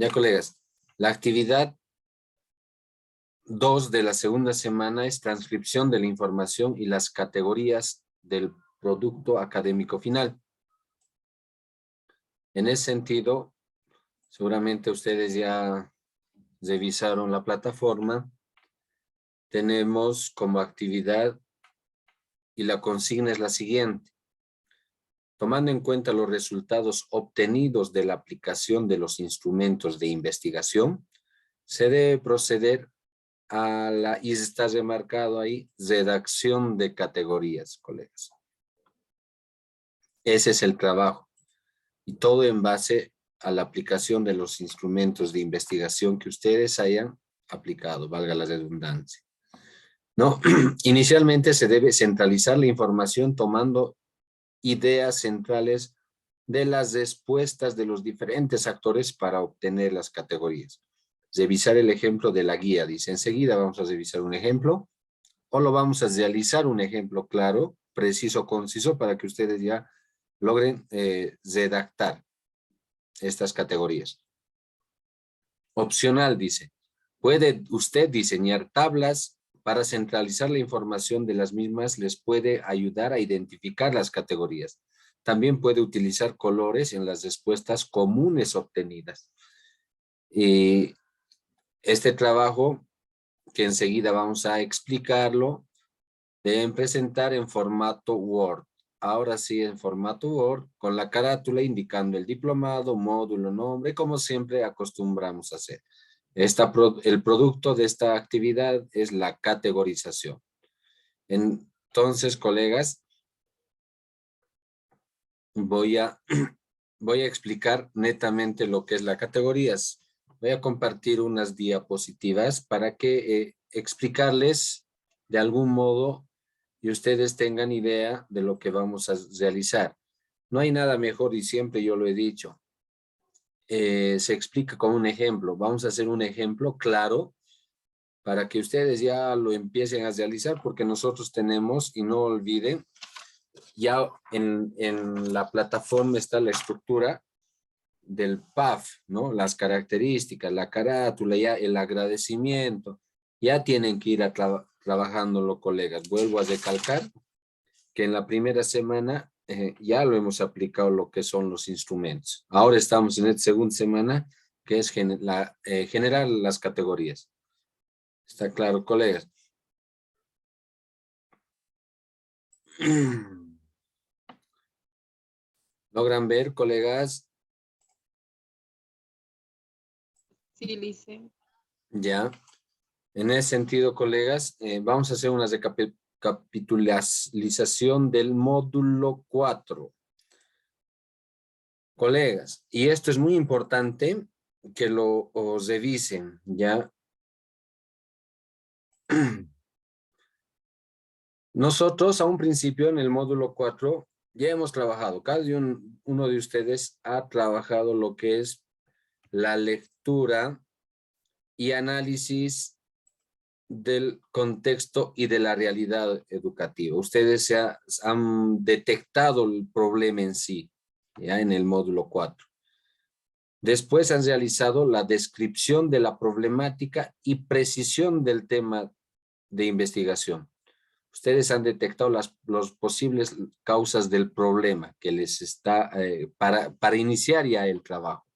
Ya, colegas, la actividad 2 de la segunda semana es transcripción de la información y las categorías del producto académico final. En ese sentido, seguramente ustedes ya revisaron la plataforma. Tenemos como actividad y la consigna es la siguiente. Tomando en cuenta los resultados obtenidos de la aplicación de los instrumentos de investigación, se debe proceder a la, y está remarcado ahí, redacción de categorías, colegas. Ese es el trabajo. Y todo en base a la aplicación de los instrumentos de investigación que ustedes hayan aplicado, valga la redundancia. ¿No? Inicialmente se debe centralizar la información tomando ideas centrales de las respuestas de los diferentes actores para obtener las categorías. Revisar el ejemplo de la guía, dice, enseguida vamos a revisar un ejemplo, o lo vamos a realizar un ejemplo claro, preciso, conciso, para que ustedes ya logren redactar estas categorías. Opcional, dice, puede usted diseñar tablas para centralizar la información de las mismas, les puede ayudar a identificar las categorías. También puede utilizar colores en las respuestas comunes obtenidas. Y este trabajo, que enseguida vamos a explicarlo, deben presentar en formato Word. Ahora sí, en formato Word, con la carátula indicando el diplomado, módulo, nombre, como siempre acostumbramos a hacer. El producto de esta actividad es la categorización. Entonces, colegas, voy a explicar netamente lo que es la categorías. Voy a compartir unas diapositivas para que explicarles de algún modo y ustedes tengan idea de lo que vamos a realizar. No hay nada mejor y siempre yo lo he dicho. Se explica con un ejemplo. Vamos a hacer un ejemplo claro para que ustedes ya lo empiecen a realizar porque nosotros tenemos, y no olviden, ya en la plataforma está la estructura del PAF, ¿no? Las características, la carátula, ya el agradecimiento, ya tienen que ir trabajándolo, colegas. Vuelvo a recalcar que en la primera semana ya lo hemos aplicado lo que son los instrumentos. Ahora estamos en esta segunda semana, que es generar las categorías. ¿Está claro, colegas? ¿Logran ver, colegas? Sí, Lice. Ya. En ese sentido, colegas, vamos a hacer una recapitulación del módulo 4. Colegas, y esto es muy importante que lo revisen, ¿ya? Nosotros a un principio en el módulo 4 ya hemos trabajado, cada uno de ustedes ha trabajado lo que es la lectura y análisis del contexto y de la realidad educativa. Ustedes han detectado el problema en sí, ya en el módulo 4. Después han realizado la descripción de la problemática y precisión del tema de investigación. Ustedes han detectado las posibles causas del problema que les está para iniciar ya el trabajo.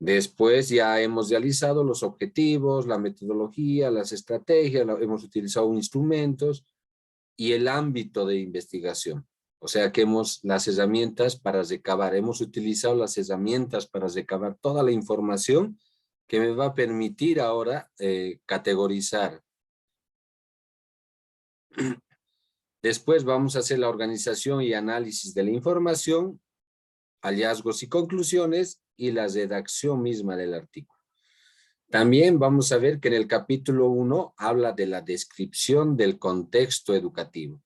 Después ya hemos realizado los objetivos, la metodología, las estrategias, hemos utilizado instrumentos y el ámbito de investigación. O sea que las herramientas para recabar, hemos utilizado las herramientas para recabar toda la información que me va a permitir ahora categorizar. Después vamos a hacer la organización y análisis de la información, hallazgos y conclusiones y la redacción misma del artículo. También vamos a ver que en el capítulo 1 habla de la descripción del contexto educativo,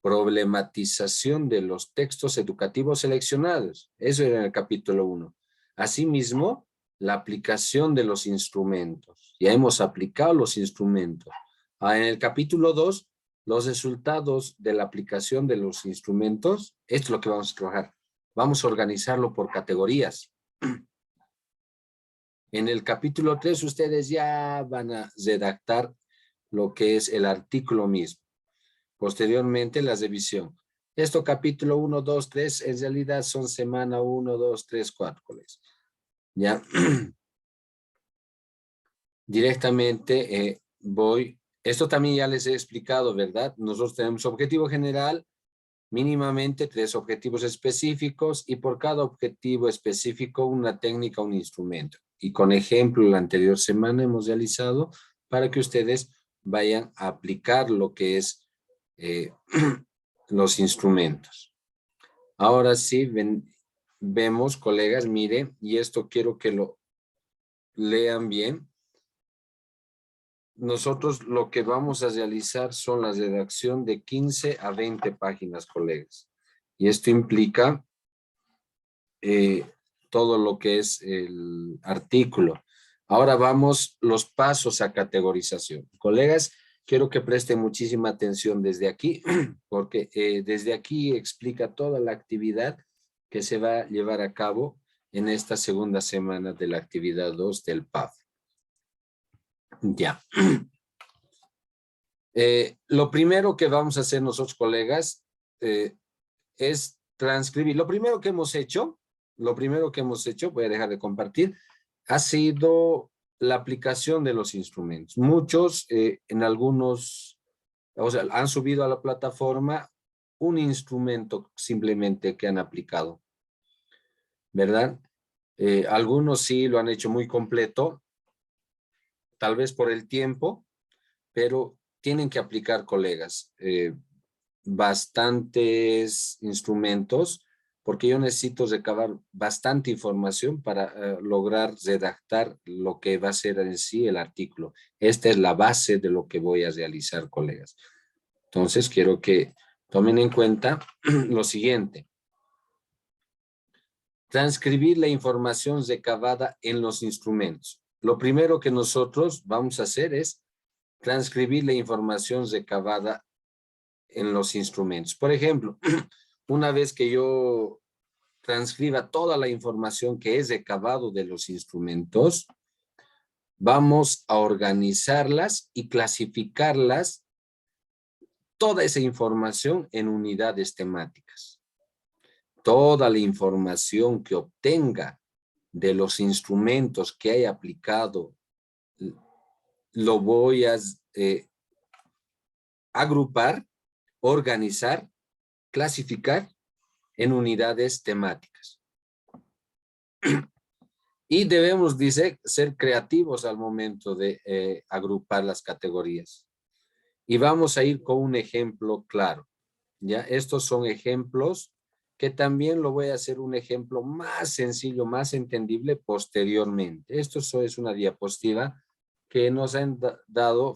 problematización de los textos educativos seleccionados, eso era en el capítulo 1. Asimismo, la aplicación de los instrumentos, ya hemos aplicado los instrumentos. En el capítulo 2, los resultados de la aplicación de los instrumentos, esto es lo que vamos a trabajar. Vamos a organizarlo por categorías. En el capítulo 3 ustedes ya van a redactar lo que es el artículo mismo. Posteriormente la revisión. Esto capítulo 1, 2, 3, en realidad son semana 1, 2, 3, 4, colegas. Ya. Directamente voy. Esto también ya les he explicado, ¿verdad? Nosotros tenemos objetivo general, mínimamente 3 objetivos específicos y por cada objetivo específico una técnica, un instrumento. Y con ejemplo, la anterior semana hemos realizado para que ustedes vayan a aplicar lo que es los instrumentos. Ahora sí, vemos, colegas, miren, y esto quiero que lo lean bien. Nosotros lo que vamos a realizar son la redacción de 15 a 20 páginas, colegas. Y esto implica todo lo que es el artículo. Ahora vamos los pasos a categorización. Colegas, quiero que presten muchísima atención desde aquí, porque desde aquí explica toda la actividad que se va a llevar a cabo en esta segunda semana de la actividad 2 del PAF. Ya. Lo primero que vamos a hacer nosotros, colegas, es transcribir. Lo primero que hemos hecho, voy a dejar de compartir, ha sido la aplicación de los instrumentos. Muchos, en algunos, o sea, han subido a la plataforma un instrumento simplemente que han aplicado, ¿verdad? Algunos sí lo han hecho muy completo, tal vez por el tiempo, pero tienen que aplicar, colegas, bastantes instrumentos, porque yo necesito recabar bastante información para lograr redactar lo que va a ser en sí el artículo. Esta es la base de lo que voy a realizar, colegas. Entonces, quiero que tomen en cuenta lo siguiente. Transcribir la información recabada en los instrumentos. Lo primero que nosotros vamos a hacer es transcribir la información recabada en los instrumentos. Por ejemplo, una vez que yo transcriba toda la información que es recabado de los instrumentos, vamos a organizarlas y clasificarlas, toda esa información en unidades temáticas. Toda la información que obtenga de los instrumentos que haya aplicado, lo voy a agrupar, organizar, clasificar en unidades temáticas. Y debemos, dice, ser creativos al momento de agrupar las categorías. Y vamos a ir con un ejemplo claro. ¿Ya? Estos son ejemplos que también lo voy a hacer un ejemplo más sencillo, más entendible posteriormente. Esto es una diapositiva que nos han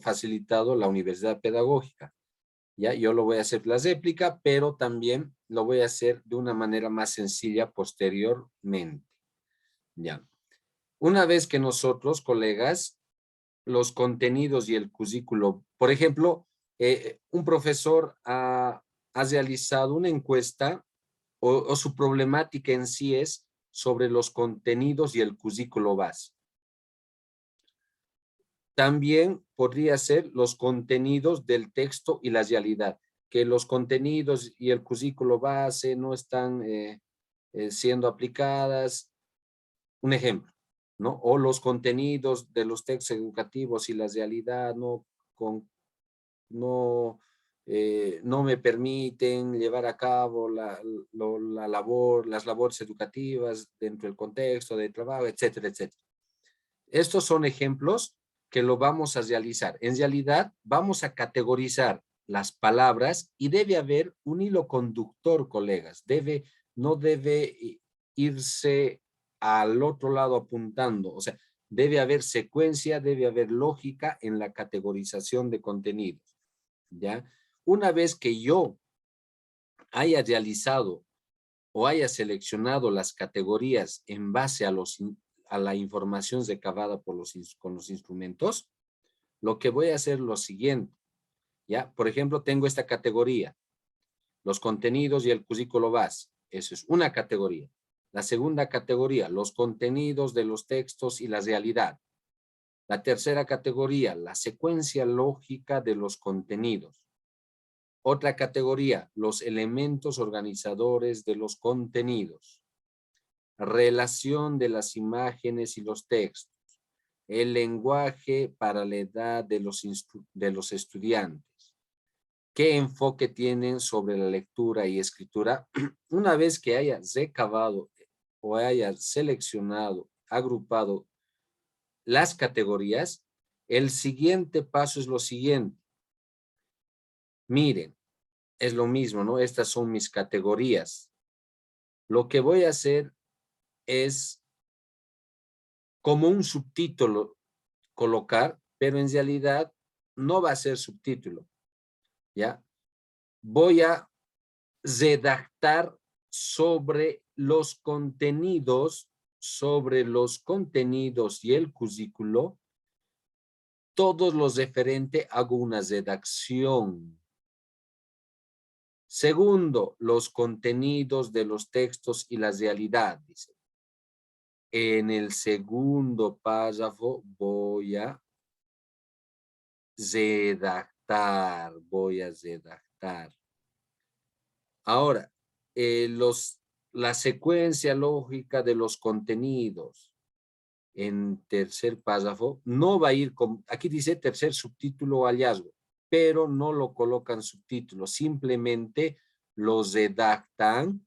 facilitado la Universidad Pedagógica. ¿Ya? Yo lo voy a hacer la réplica, pero también lo voy a hacer de una manera más sencilla posteriormente. ¿Ya? Una vez que nosotros, colegas, los contenidos y el currículo, por ejemplo, un profesor ha realizado una encuesta o su problemática en sí es sobre los contenidos y el currículo base. También podría ser los contenidos del texto y la realidad, que los contenidos y el currículo base no están siendo aplicadas. Un ejemplo, ¿no? O los contenidos de los textos educativos y la realidad no me permiten llevar a cabo las labores educativas dentro del contexto de trabajo, etcétera, etcétera. Estos son ejemplos que lo vamos a realizar. En realidad, vamos a categorizar las palabras y debe haber un hilo conductor, colegas. No debe irse al otro lado apuntando. O sea, debe haber secuencia, debe haber lógica en la categorización de contenidos. ¿Ya? Una vez que yo haya realizado o haya seleccionado las categorías en base a la información recabada con los instrumentos, lo que voy a hacer es lo siguiente. ¿Ya? Por ejemplo, tengo esta categoría, los contenidos y el currículo base. Eso es una categoría. La segunda categoría, los contenidos de los textos y la realidad. La tercera categoría, la secuencia lógica de los contenidos. Otra categoría, los elementos organizadores de los contenidos. Relación de las imágenes y los textos. El lenguaje para la edad de los estudiantes. ¿Qué enfoque tienen sobre la lectura y escritura? Una vez que haya recabado o haya seleccionado, agrupado las categorías, el siguiente paso es lo siguiente. Miren, es lo mismo, ¿no? Estas son mis categorías. Lo que voy a hacer es como un subtítulo colocar, pero en realidad no va a ser subtítulo, ¿ya? Voy a redactar sobre los contenidos y el currículo, todos los referentes hago una redacción. Segundo, los contenidos de los textos y la realidad, dice. En el segundo párrafo voy a redactar. Ahora, la secuencia lógica de los contenidos en tercer párrafo no va a ir con, aquí dice tercer subtítulo o hallazgo, pero no lo colocan subtítulos, simplemente los redactan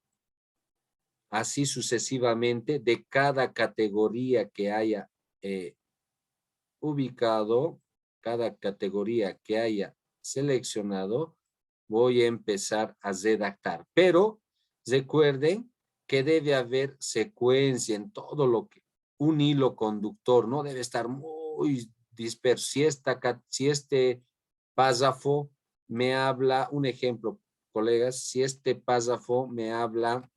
así sucesivamente de cada categoría que haya ubicado, cada categoría que haya seleccionado, voy a empezar a redactar. Pero recuerden que debe haber secuencia en todo lo que, un hilo conductor, no debe estar muy disperso. Si este párrafo me habla, un ejemplo, colegas, si este párrafo me habla,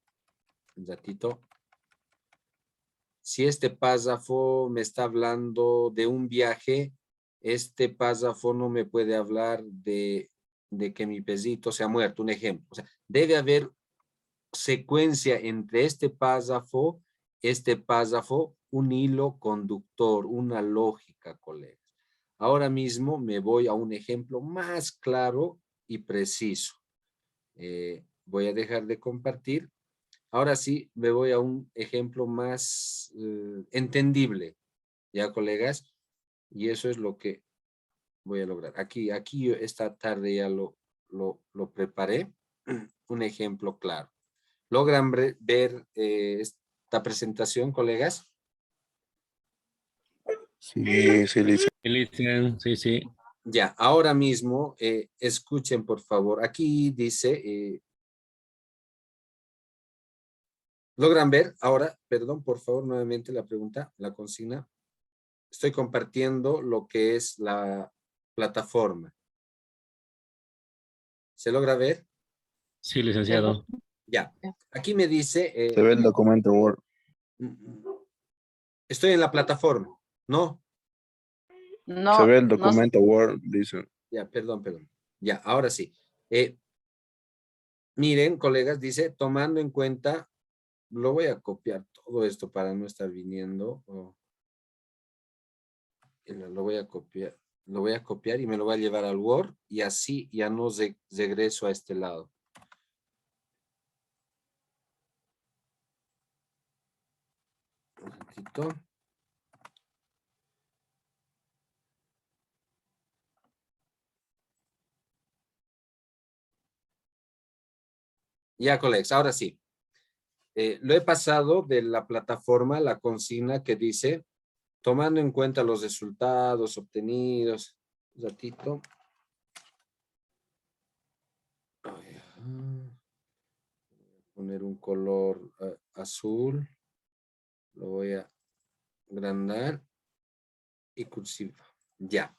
un ratito, si este párrafo me está hablando de un viaje, este párrafo no me puede hablar de que mi perrito se ha muerto, un ejemplo. O sea, debe haber secuencia entre este párrafo, un hilo conductor, una lógica, colegas. Ahora mismo me voy a un ejemplo más claro y preciso. Voy a dejar de compartir. Ahora sí, me voy a un ejemplo más entendible, ¿ya, colegas? Y eso es lo que voy a lograr. Aquí esta tarde ya lo preparé. Un ejemplo claro. ¿Logran ver esta presentación, colegas? Sí, sí, Lice. Sí, sí. Ya, ahora mismo, escuchen por favor. Aquí dice, ¿logran ver ahora? Perdón, por favor, nuevamente la pregunta, la consigna. Estoy compartiendo lo que es la plataforma. ¿Se logra ver? Sí, licenciado. Ya. Aquí me dice... Se ve el documento Word. Estoy en la plataforma. ¿No? No, Se ve el no, documento Word, dice. Ya, perdón. Ya, ahora sí. Miren, colegas, dice, tomando en cuenta, lo voy a copiar todo esto para no estar viniendo. Lo voy a copiar y me lo voy a llevar al Word y así ya no regreso a este lado. Un ratito. Ya, colegas, ahora sí. Lo he pasado de la plataforma, la consigna que dice, tomando en cuenta los resultados obtenidos. Un ratito. Voy a poner un color azul. Lo voy a agrandar y cursiva. Ya.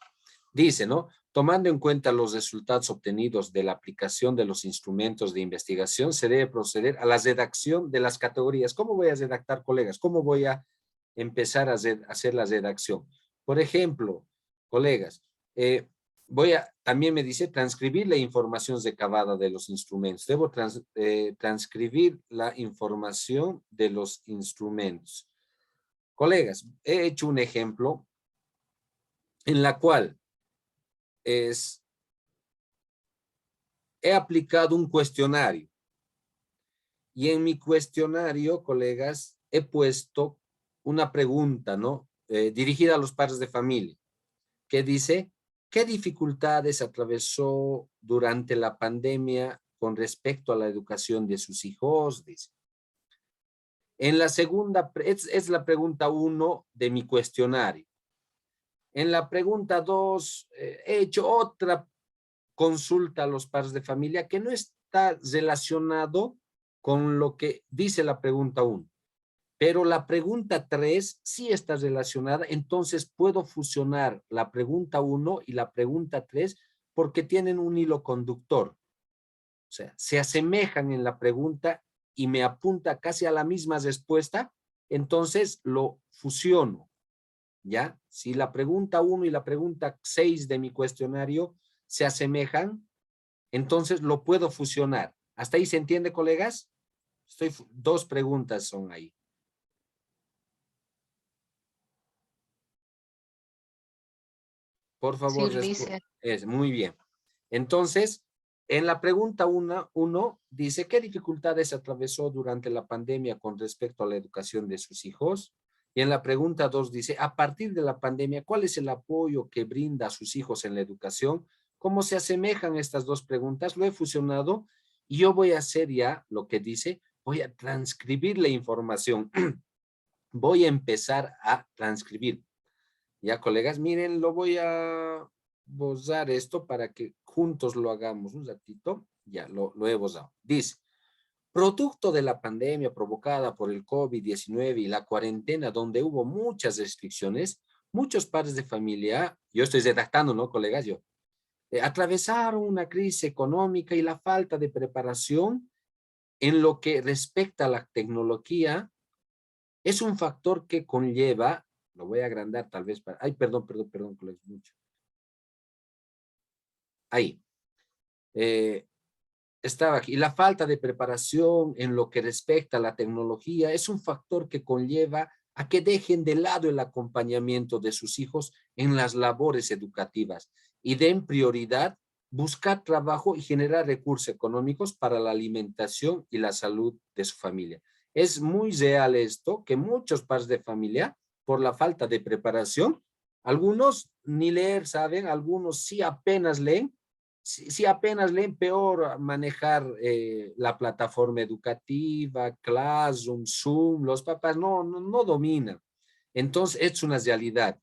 Dice, ¿no? Tomando en cuenta los resultados obtenidos de la aplicación de los instrumentos de investigación, se debe proceder a la redacción de las categorías. ¿Cómo voy a redactar, colegas? ¿Cómo voy a empezar a hacer la redacción? Por ejemplo, colegas, también me dice transcribir la información recabada de los instrumentos. Debo transcribir la información de los instrumentos. Colegas, he hecho un ejemplo en la cual he aplicado un cuestionario. Y en mi cuestionario, colegas, he puesto una pregunta, ¿no? Dirigida a los padres de familia, que dice, ¿qué dificultades atravesó durante la pandemia con respecto a la educación de sus hijos? Dice. En la segunda, es la pregunta 1 de mi cuestionario. En la pregunta 2, he hecho otra consulta a los padres de familia que no está relacionado con lo que dice la pregunta 1. Pero la pregunta 3 sí está relacionada, entonces puedo fusionar la pregunta 1 y la pregunta 3 porque tienen un hilo conductor. O sea, se asemejan en la pregunta y me apunta casi a la misma respuesta, entonces lo fusiono, ¿ya? Si la pregunta 1 y la pregunta 6 de mi cuestionario se asemejan, entonces lo puedo fusionar. ¿Hasta ahí se entiende, colegas? Dos preguntas son ahí. Por favor, Sí, Ulises. muy bien. Entonces, en la pregunta 1 dice, ¿qué dificultades atravesó durante la pandemia con respecto a la educación de sus hijos? Y en la pregunta 2 dice, a partir de la pandemia, ¿cuál es el apoyo que brinda a sus hijos en la educación? ¿Cómo se asemejan estas dos preguntas? Lo he fusionado y yo voy a hacer ya lo que dice, voy a transcribir la información. Voy a empezar a transcribir. Ya, colegas, miren, lo voy a borrar esto para que juntos lo hagamos un ratito. Ya, lo he borrado. Dice, producto de la pandemia provocada por el COVID-19 y la cuarentena, donde hubo muchas restricciones, muchos padres de familia, yo estoy redactando, ¿no, colegas? Atravesaron una crisis económica y la falta de preparación en lo que respecta a la tecnología es un factor que conlleva, lo voy a agrandar tal vez para, ay, perdón, colegas, mucho. Ahí. Estaba aquí. La falta de preparación en lo que respecta a la tecnología es un factor que conlleva a que dejen de lado el acompañamiento de sus hijos en las labores educativas y den prioridad buscar trabajo y generar recursos económicos para la alimentación y la salud de su familia. Es muy real esto, que muchos padres de familia, por la falta de preparación, algunos ni leer saben, algunos sí apenas leen, si apenas leen, peor manejar la plataforma educativa, Classroom, Zoom, los papás no dominan. Entonces, es una realidad,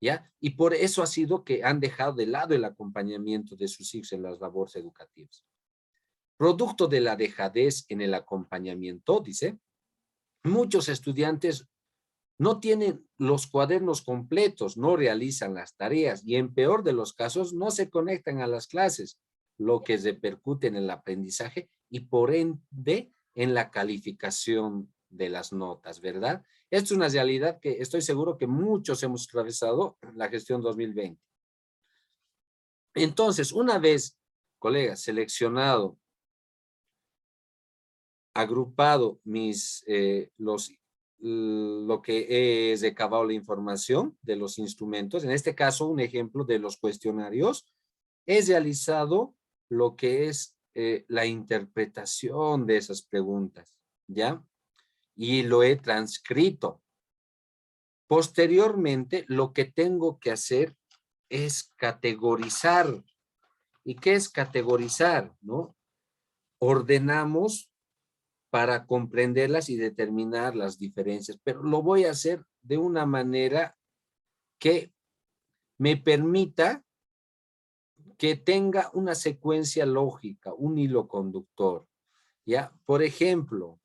¿ya? Y por eso ha sido que han dejado de lado el acompañamiento de sus hijos en las labores educativas. Producto de la dejadez en el acompañamiento, dice, muchos estudiantes no tienen los cuadernos completos, no realizan las tareas y en peor de los casos no se conectan a las clases, lo que repercute en el aprendizaje y por ende en la calificación de las notas, ¿verdad? Esto es una realidad que estoy seguro que muchos hemos atravesado en la gestión 2020. Entonces, una vez, colegas, seleccionado, agrupado lo que he recabado la información de los instrumentos, en este caso un ejemplo de los cuestionarios, he realizado lo que es la interpretación de esas preguntas, ¿ya? Y lo he transcrito. Posteriormente, lo que tengo que hacer es categorizar. ¿Y qué es categorizar, no? Ordenamos para comprenderlas y determinar las diferencias, pero lo voy a hacer de una manera que me permita que tenga una secuencia lógica, un hilo conductor, ¿ya? Por ejemplo,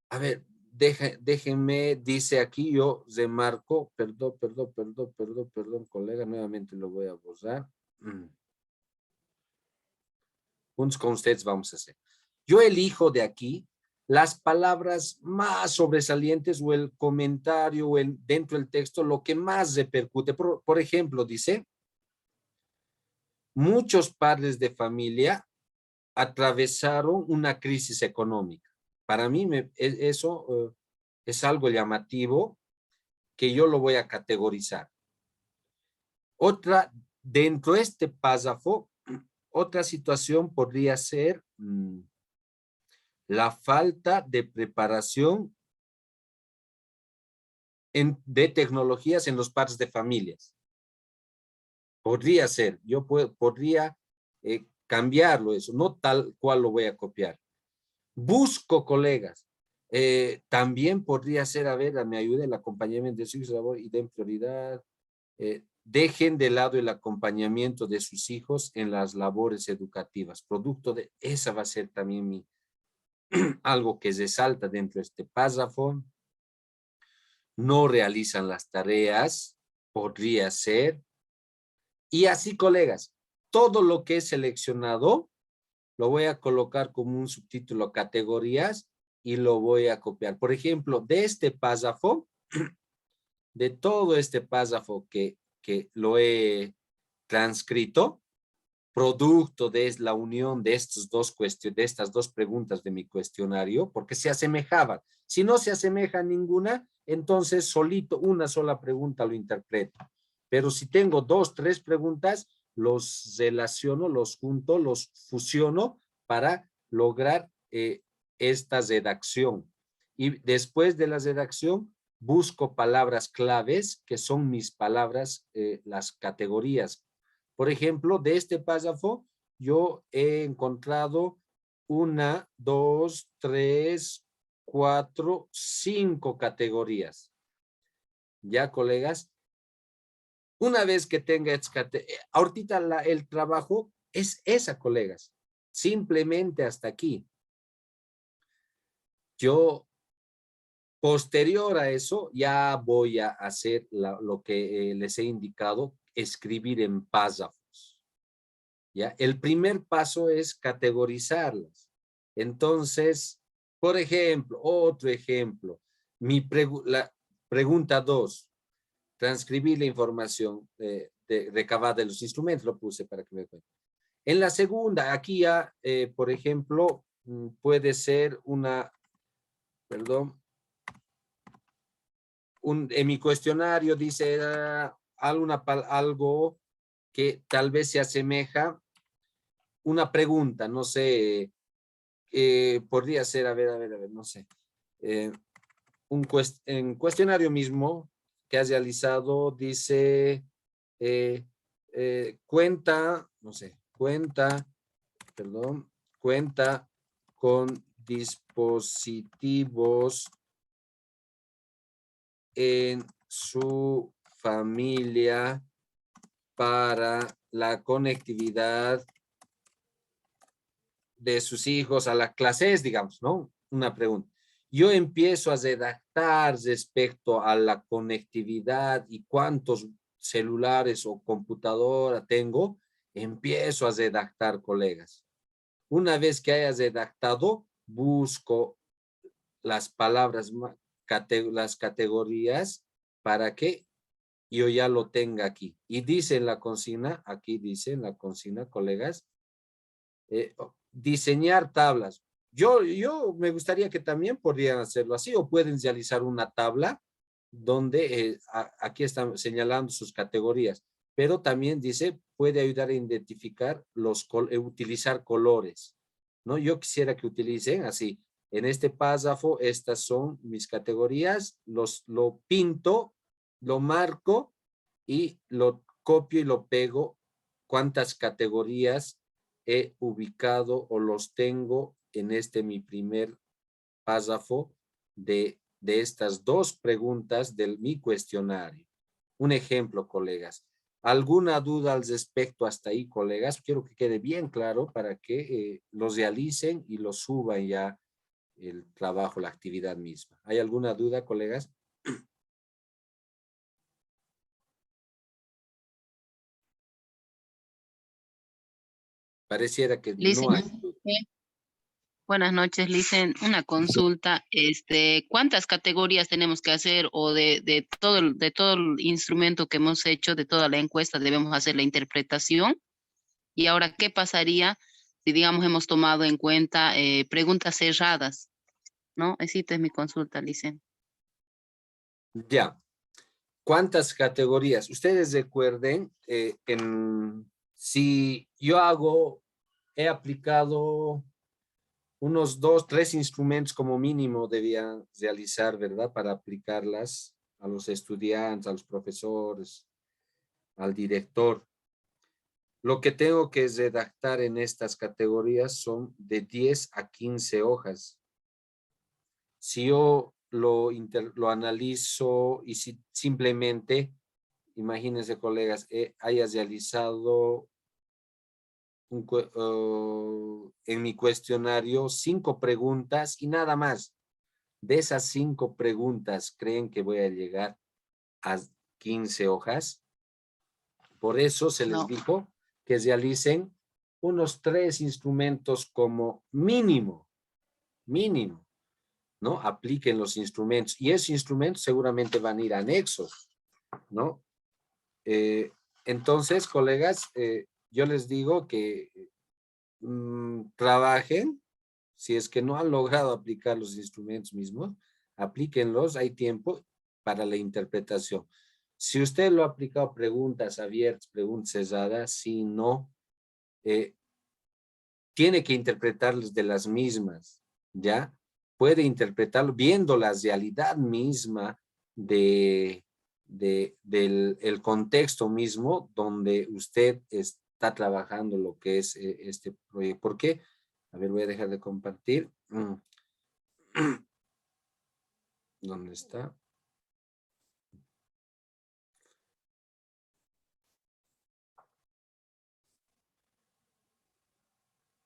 a ver, déjenme, dice aquí, yo remarco, perdón, colega, nuevamente lo voy a borrar. Juntos con ustedes vamos a hacer. Yo elijo de aquí las palabras más sobresalientes o el comentario o dentro del texto, lo que más repercute. Por ejemplo, dice, muchos padres de familia atravesaron una crisis económica. Para mí eso es algo llamativo que yo lo voy a categorizar. Otra, dentro de este párrafo, otra situación podría ser la falta de preparación de tecnologías en los padres de familias. Podría ser, yo podría cambiarlo eso, no tal cual lo voy a copiar. Busco colegas. También podría ser, a ver, me ayude el acompañamiento de sus hijos y den prioridad. Dejen de lado el acompañamiento de sus hijos en las labores educativas. Producto de, esa va a ser también algo que resalta dentro de este párrafo. No realizan las tareas, podría ser. Y así, colegas, todo lo que he seleccionado lo voy a colocar como un subtítulo categorías y lo voy a copiar. Por ejemplo, de este párrafo, de todo este párrafo que lo he transcrito, producto de la unión de estas dos preguntas de mi cuestionario, porque se asemejaban. Si no se asemeja ninguna, entonces solito una sola pregunta lo interpreto. Pero si tengo 2, 3 preguntas, los relaciono, los junto, los fusiono para lograr esta redacción. Y después de la redacción, busco palabras claves, que son mis palabras, las categorías. Por ejemplo, de este párrafo, yo he encontrado 1, 2, 3, 4, 5 categorías. ¿Ya, colegas? Una vez que tenga, ahorita el trabajo es esa, colegas. Simplemente hasta aquí. Yo, posterior a eso, ya voy a hacer lo que les he indicado, escribir en párrafos. ¿Ya? El primer paso es categorizarlas. Entonces, por ejemplo, otro ejemplo, la pregunta 2. Transcribir la información recabada de los instrumentos, lo puse para que me cuenten. En la segunda, aquí ya, por ejemplo, puede ser en mi cuestionario dice algo que tal vez se asemeja, una pregunta, no sé, podría ser, a ver, no sé, en cuestionario mismo que has realizado, dice, cuenta con dispositivos en su familia para la conectividad de sus hijos a las clases, digamos, ¿no? Una pregunta. Yo empiezo a redactar respecto a la conectividad y cuántos celulares o computadora tengo, empiezo a redactar, colegas. Una vez que hayas redactado, busco las palabras, las categorías para que yo ya lo tenga aquí. Y dice en la consigna, aquí dice en la consigna, colegas, diseñar tablas. Yo me gustaría que también podrían hacerlo así, o pueden realizar una tabla donde aquí están señalando sus categorías, pero también dice, puede ayudar a identificar utilizar colores, ¿no? Yo quisiera que utilicen así, en este párrafo, estas son mis categorías, lo pinto, lo marco y lo copio y lo pego, cuántas categorías he ubicado o los tengo en mi primer párrafo de estas 2 preguntas de mi cuestionario. Un ejemplo, colegas. ¿Alguna duda al respecto hasta ahí, colegas? Quiero que quede bien claro para que los realicen y los suban ya el trabajo, la actividad misma. ¿Hay alguna duda, colegas? Pareciera que Licen, no hay. buenas noches, Licen. Una consulta, ¿cuántas categorías tenemos que hacer o de todo el instrumento que hemos hecho, de toda la encuesta, debemos hacer la interpretación? Y ahora, ¿qué pasaría si, digamos, hemos tomado en cuenta preguntas cerradas? ¿No? Esta es mi consulta, Licen. Ya. ¿Cuántas categorías? Ustedes recuerden, si yo he aplicado unos 2, 3 instrumentos como mínimo debía realizar, ¿verdad? Para aplicarlas a los estudiantes, a los profesores, al director. Lo que tengo que redactar en estas categorías son de 10 a 15 hojas. Si yo lo analizo y si simplemente, imagínense colegas, hayas realizado en mi cuestionario 5 preguntas y nada más. De esas 5 preguntas, ¿creen que voy a llegar a 15 hojas? Por eso se les No. dijo que realicen unos 3 instrumentos como mínimo, ¿no? Apliquen los instrumentos. Y esos instrumentos seguramente van a ir anexos, ¿no? Entonces, colegas, yo les digo que trabajen. Si es que no han logrado aplicar los instrumentos mismos, aplíquenlos, hay tiempo para la interpretación. Si usted lo ha aplicado preguntas abiertas, preguntas cerradas, si no, tiene que interpretarlos de las mismas, ¿ya? Puede interpretarlo viendo la realidad misma del el contexto mismo donde usted está trabajando lo que es este proyecto. ¿Por qué? A ver, voy a dejar de compartir. ¿Dónde está?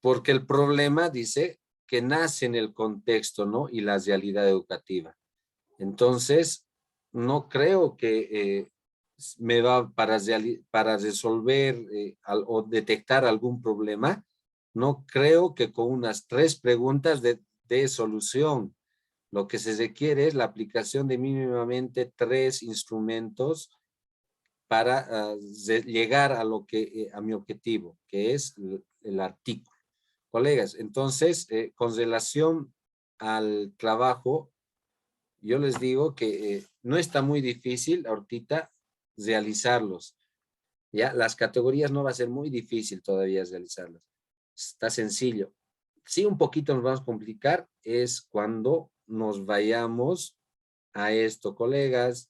Porque el problema dice que nace en el contexto, ¿no? Y la realidad educativa. Entonces, no creo que me va para resolver o detectar algún problema. No creo que con unas 3 preguntas de solución. Lo que se requiere es la aplicación de mínimamente 3 instrumentos para llegar a a mi objetivo, que es el artículo. Colegas, entonces, con relación al trabajo, yo les digo que no está muy difícil ahorita realizarlos. Ya, las categorías no va a ser muy difícil todavía realizarlas. Está sencillo. Sí, un poquito nos vamos a complicar es cuando nos vayamos a esto, colegas.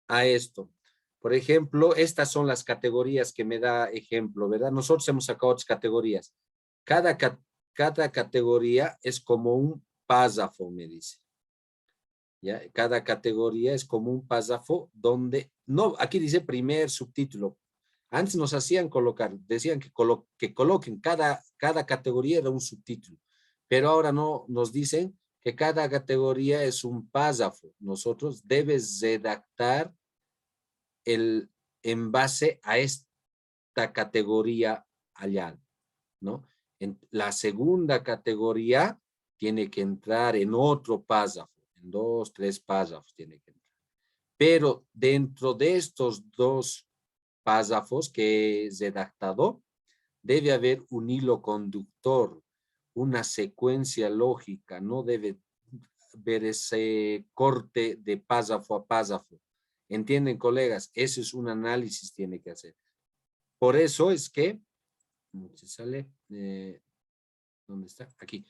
A esto. Por ejemplo, estas son las categorías que me da ejemplo, ¿verdad? Nosotros hemos sacado otras categorías. Cada categoría es como un párrafo, me dice. ¿Ya? Cada categoría es como un párrafo donde, no, aquí dice primer subtítulo. Antes nos hacían colocar, decían que coloquen cada categoría era un subtítulo, pero ahora no, nos dicen que cada categoría es un párrafo. Nosotros debes redactar en base a esta categoría allá, ¿no? La segunda categoría tiene que entrar en otro párrafo, en 2, 3 párrafos tiene que entrar. Pero dentro de estos 2 párrafos que he redactado, debe haber un hilo conductor, una secuencia lógica, no debe ver ese corte de párrafo a párrafo. ¿Entienden, colegas? Ese es un análisis que tiene que hacer. Por eso es que, se sale, ¿dónde está? Aquí.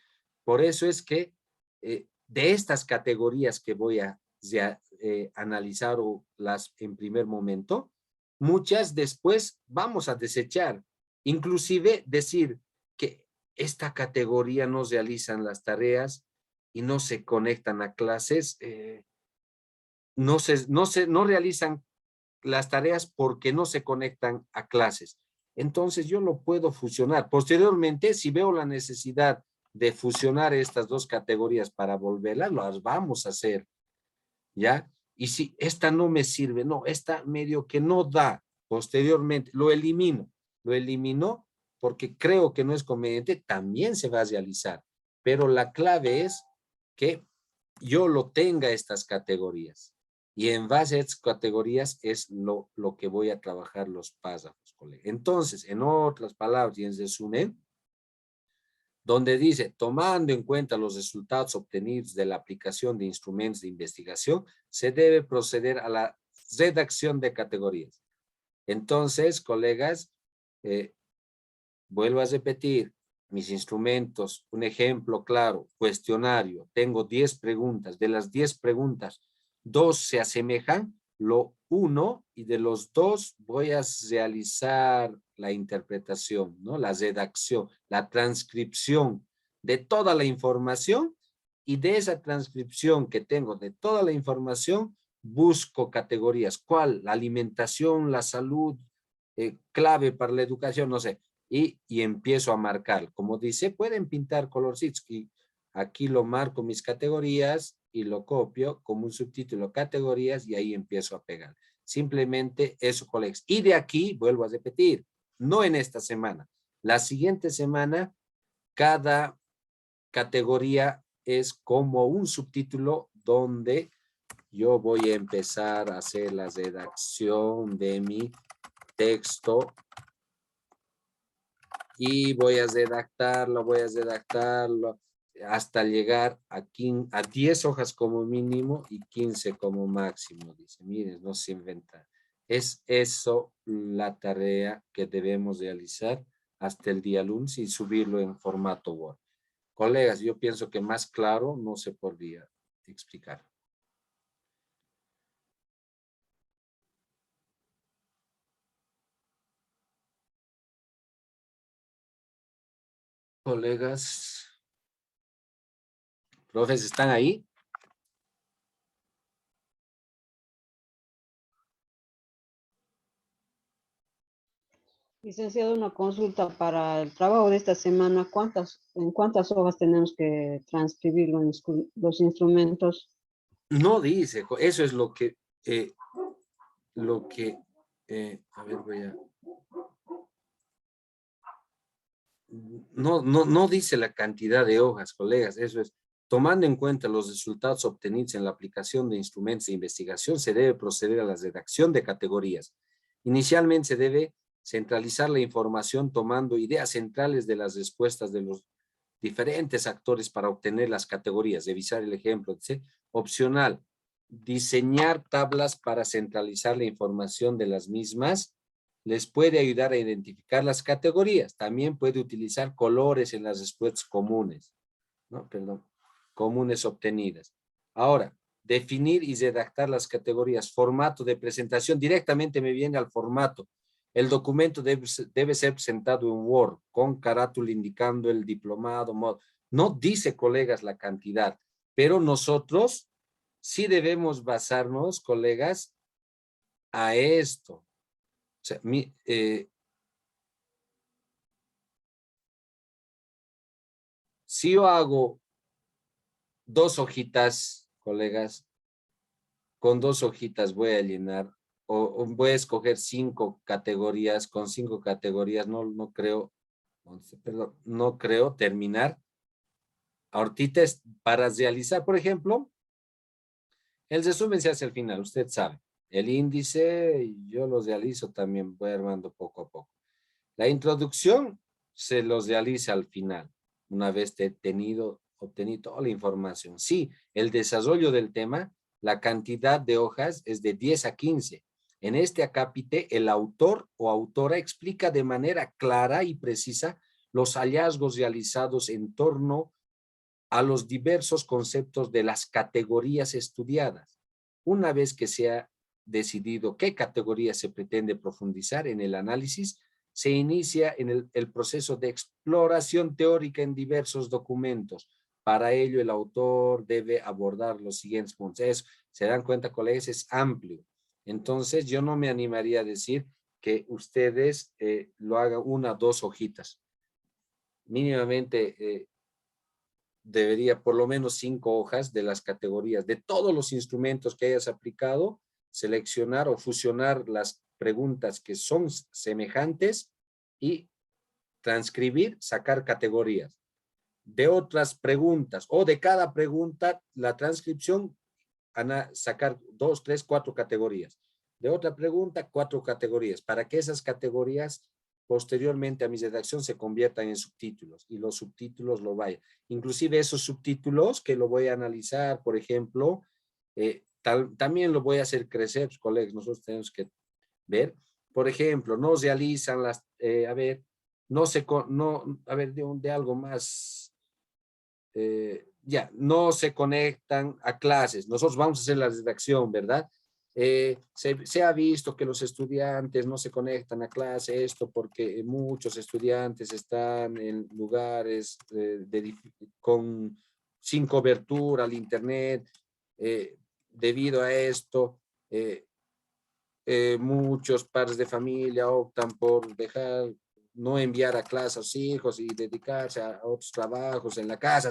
Por eso es que de estas categorías que voy a analizar o las en primer momento, muchas después vamos a desechar. Inclusive decir que esta categoría no realizan las tareas y no se conectan a clases, no realizan las tareas porque no se conectan a clases. Entonces yo lo puedo fusionar. Posteriormente, si veo la necesidad de fusionar estas 2 categorías para volverlas, las vamos a hacer, ¿ya? Y si esta no me sirve, no, esta medio que no da, posteriormente lo elimino porque creo que no es conveniente, también se va a realizar. Pero la clave es que yo lo tenga estas categorías. Y en base a estas categorías es lo que voy a trabajar los párrafos, colega. Entonces, en otras palabras, y en resumen, donde dice, tomando en cuenta los resultados obtenidos de la aplicación de instrumentos de investigación, se debe proceder a la redacción de categorías. Entonces, colegas, vuelvo a repetir, mis instrumentos, un ejemplo claro, cuestionario, tengo 10 preguntas, de las 10 preguntas, 2 se asemejan, lo uno, y de los 2 voy a realizar la interpretación, ¿no? La redacción, la transcripción de toda la información, y de esa transcripción que tengo de toda la información, busco categorías. ¿Cuál? La alimentación, la salud, clave para la educación, no sé. Y empiezo a marcar. Como dice, pueden pintar colorcitos. Y aquí lo marco mis categorías y lo copio como un subtítulo categorías y ahí empiezo a pegar. Simplemente eso, colegas. Y de aquí, vuelvo a repetir, no en esta semana. La siguiente semana, cada categoría es como un subtítulo donde yo voy a empezar a hacer la redacción de mi texto y voy a redactarlo hasta llegar a 10 hojas como mínimo y 15 como máximo. Dice, miren, no se inventa. Es eso la tarea que debemos realizar hasta el día lunes y subirlo en formato Word. Colegas, yo pienso que más claro no se podría explicar. Colegas, profes, ¿están ahí? Licenciado, una consulta para el trabajo de esta semana. ¿En cuántas hojas tenemos que transcribir los instrumentos? No dice, eso es a ver, no dice la cantidad de hojas, colegas, eso es, tomando en cuenta los resultados obtenidos en la aplicación de instrumentos de investigación, se debe proceder a la redacción de categorías. Inicialmente se debe centralizar la información tomando ideas centrales de las respuestas de los diferentes actores para obtener las categorías, revisar el ejemplo, ¿sí? Opcional, diseñar tablas para centralizar la información de las mismas, les puede ayudar a identificar las categorías. También puede utilizar colores en las respuestas comunes, ¿no? Perdón, comunes obtenidas. Ahora, definir y redactar las categorías. Formato de presentación, directamente me viene al formato. El documento debe ser presentado en Word, con carátula indicando el diplomado. No dice, colegas, la cantidad, pero nosotros sí debemos basarnos, colegas, a esto. O sea, si yo hago 2 hojitas, colegas, con 2 hojitas voy a llenar, o voy a escoger 5 categorías, con 5 categorías no creo terminar. Ahorita es para realizar, por ejemplo, el resumen se hace al final, usted sabe. El índice, yo lo realizo también, voy armando poco a poco. La introducción se los realiza al final, una vez obtenido toda la información. Sí, el desarrollo del tema, la cantidad de hojas es de 10 a 15. En este acápite, el autor o autora explica de manera clara y precisa los hallazgos realizados en torno a los diversos conceptos de las categorías estudiadas. Una vez que se ha decidido qué categoría se pretende profundizar en el análisis, se inicia en el proceso de exploración teórica en diversos documentos. Para ello, el autor debe abordar los siguientes puntos. Se dan cuenta, colegas, es amplio. Entonces, yo no me animaría a decir que ustedes lo hagan 1 o 2 hojitas. Mínimamente debería por lo menos 5 hojas de las categorías, de todos los instrumentos que hayas aplicado, seleccionar o fusionar las preguntas que son semejantes y transcribir, sacar categorías. De otras preguntas o de cada pregunta, la transcripción sacar 2, 3, 4 categorías. De otra pregunta, 4 categorías, para que esas categorías posteriormente a mi redacción se conviertan en subtítulos y los subtítulos lo vayan. Inclusive esos subtítulos que lo voy a analizar, por ejemplo, también lo voy a hacer crecer, colegas, nosotros tenemos que ver. Por ejemplo, no realizan las, a ver, de algo más, no se conectan a clases. Nosotros vamos a hacer la redacción, ¿verdad? Se ha visto que los estudiantes no se conectan a clase, esto porque muchos estudiantes están en lugares sin cobertura al internet. Debido a esto, muchos padres de familia optan por no enviar a clase a sus hijos y dedicarse a otros trabajos en la casa.